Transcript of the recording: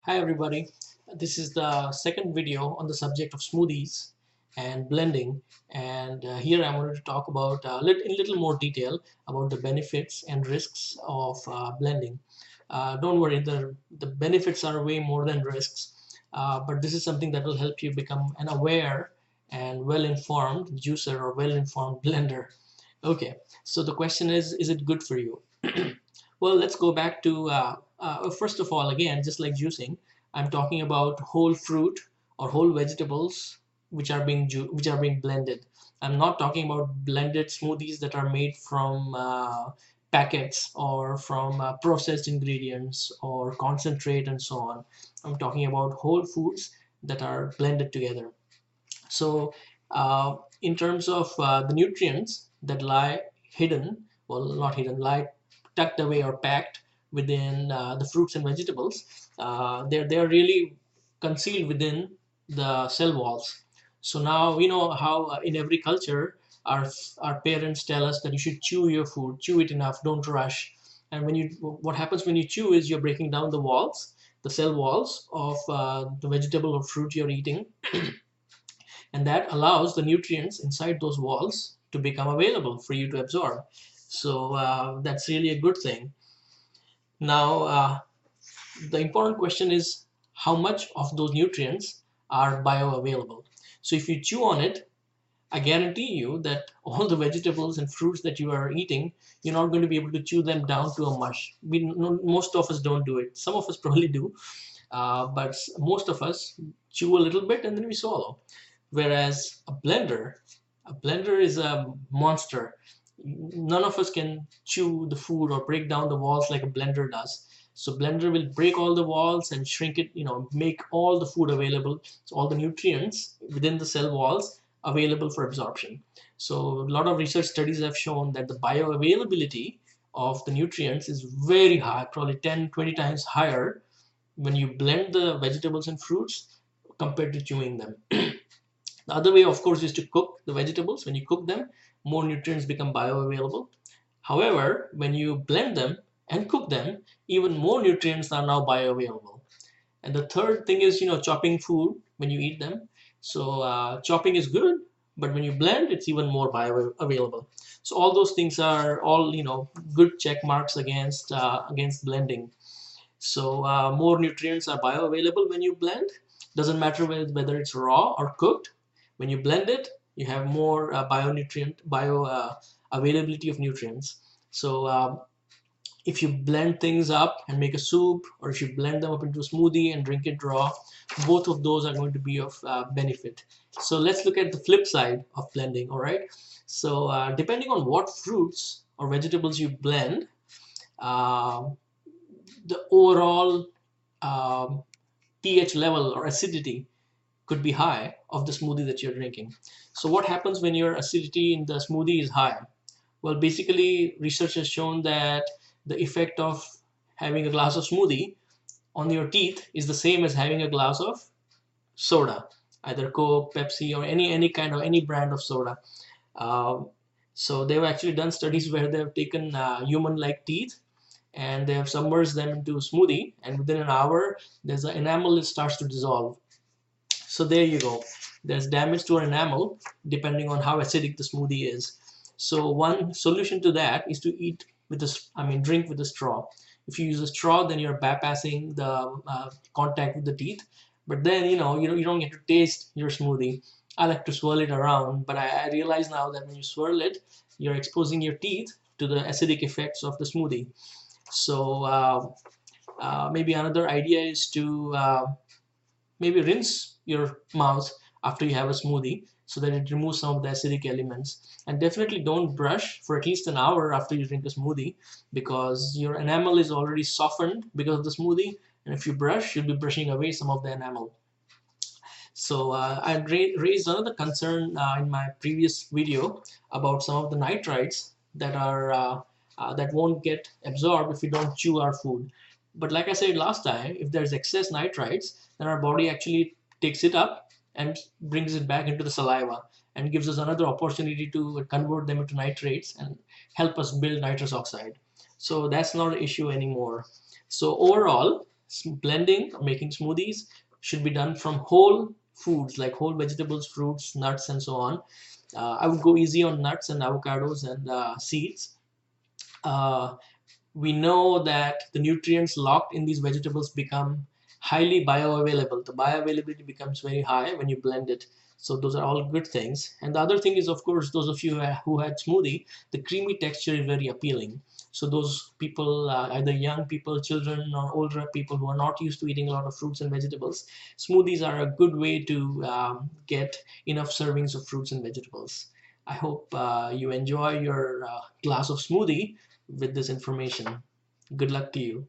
Hi everybody, this is the second video on the subject of smoothies and blending, and here I wanted to talk about in little more detail about the benefits and risks of blending. Don't worry, the benefits are way more than risks, but this is something that will help you become an aware and well-informed juicer or well-informed blender. Okay, so the question is it good for you? Well, let's go back to first of all, again, just like juicing, I'm talking about whole fruit or whole vegetables which are being blended. I'm not talking about blended smoothies that are made from packets or from processed ingredients or concentrate and so on. I'm talking about whole foods that are blended together. So, in terms of the nutrients that lie hidden, well, not hidden, lie tucked away or packed within the fruits and vegetables, they're really concealed within the cell walls. So now we know how in every culture our parents tell us that you should chew your food, chew it enough, don't rush. And what happens when you chew is you're breaking down the walls, the cell walls of the vegetable or fruit you're eating, and that allows the nutrients inside those walls to become available for you to absorb. So that's really a good thing. Now, the important question is how much of those nutrients are bioavailable. So if you chew on it, I guarantee you that all the vegetables and fruits that you are eating, you're not going to be able to chew them down to a mush. Most of us don't do it. Some of us probably do, but most of us chew a little bit and then we swallow. Whereas a blender is a monster. None of us can chew the food or break down the walls like a blender does. So blender will break all the walls and shrink it, make all the food available. So all the nutrients within the cell walls available for absorption. So a lot of research studies have shown that the bioavailability of the nutrients is very high, probably 10, 20 times higher when you blend the vegetables and fruits compared to chewing them. The other way, of course, is to cook the vegetables. When you cook them, more nutrients become bioavailable. However, when you blend them and cook them, even more nutrients are now bioavailable. And the third thing is, chopping food when you eat them. So chopping is good, but when you blend, it's even more bioavailable. So all those things are all, good check marks against blending. So more nutrients are bioavailable when you blend. Doesn't matter whether it's raw or cooked. When you blend it, you have more bio availability of nutrients. So if you blend things up and make a soup, or if you blend them up into a smoothie and drink it raw, both of those are going to be of benefit. So let's look at the flip side of blending. All right. So depending on what fruits or vegetables you blend, uh, the overall um, pH level or acidity could be high of the smoothie that you're drinking. So what happens when your acidity in the smoothie is high? Well, basically, research has shown that the effect of having a glass of smoothie on your teeth is the same as having a glass of soda, either Coke, Pepsi, or any brand of soda. Um, so they've actually done studies where they've taken human-like teeth and they have submerged them into a smoothie, and within an hour, there's an enamel that starts to dissolve. So there you go. There's damage to our enamel depending on how acidic the smoothie is. So one solution to that is to drink with a straw. If you use a straw, then you're bypassing the contact with the teeth. But then you don't get to taste your smoothie. I like to swirl it around, but I realize now that when you swirl it, you're exposing your teeth to the acidic effects of the smoothie. So maybe another idea is to maybe rinse your mouth after you have a smoothie so that it removes some of the acidic elements. And definitely don't brush for at least an hour after you drink a smoothie, because your enamel is already softened because of the smoothie. And if you brush, you'll be brushing away some of the enamel. So I raised another concern in my previous video about some of the nitrites that won't get absorbed if we don't chew our food. But like I said last time, if there's excess nitrites, then our body actually takes it up and brings it back into the saliva and gives us another opportunity to convert them into nitrates and help us build nitrous oxide. So that's not an issue anymore. So overall, blending, making smoothies should be done from whole foods like whole vegetables, fruits, nuts, and so on. I would go easy on nuts and avocados and seeds. Uh, we know that the nutrients locked in these vegetables become highly bioavailable. The bioavailability becomes very high when you blend it. So those are all good things. And the other thing is, of course, those of you who had smoothie, the creamy texture is very appealing. So those people, either young people, children, or older people who are not used to eating a lot of fruits and vegetables, smoothies are a good way to get enough servings of fruits and vegetables. I hope you enjoy your glass of smoothie with this information. Good luck to you.